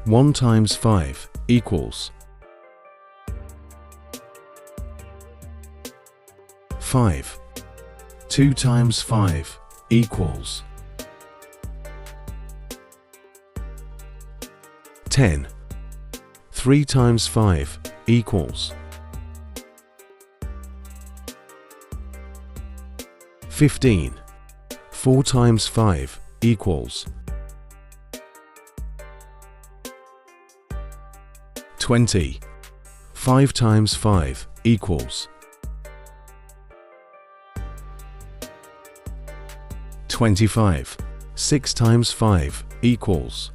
1 times 5 equals 5. 2 times 5 equals 10. 3 times 5 equals 15. 4 times 5 equals 20. 5 times 5 equals 25. 6 times 5 equals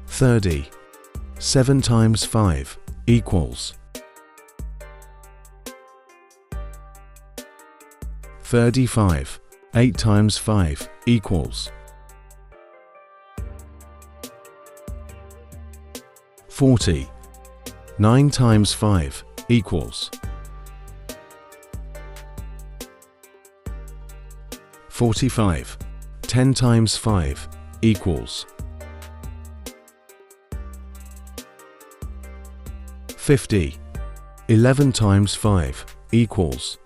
30. 7 times 5 equals 35. 8 times 5 equals 40. 9 times 5 equals 45. 10 times 5 equals 50. 11 times 5 equals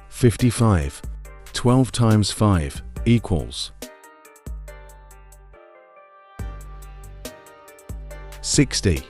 55. 12 times 5 equals 60.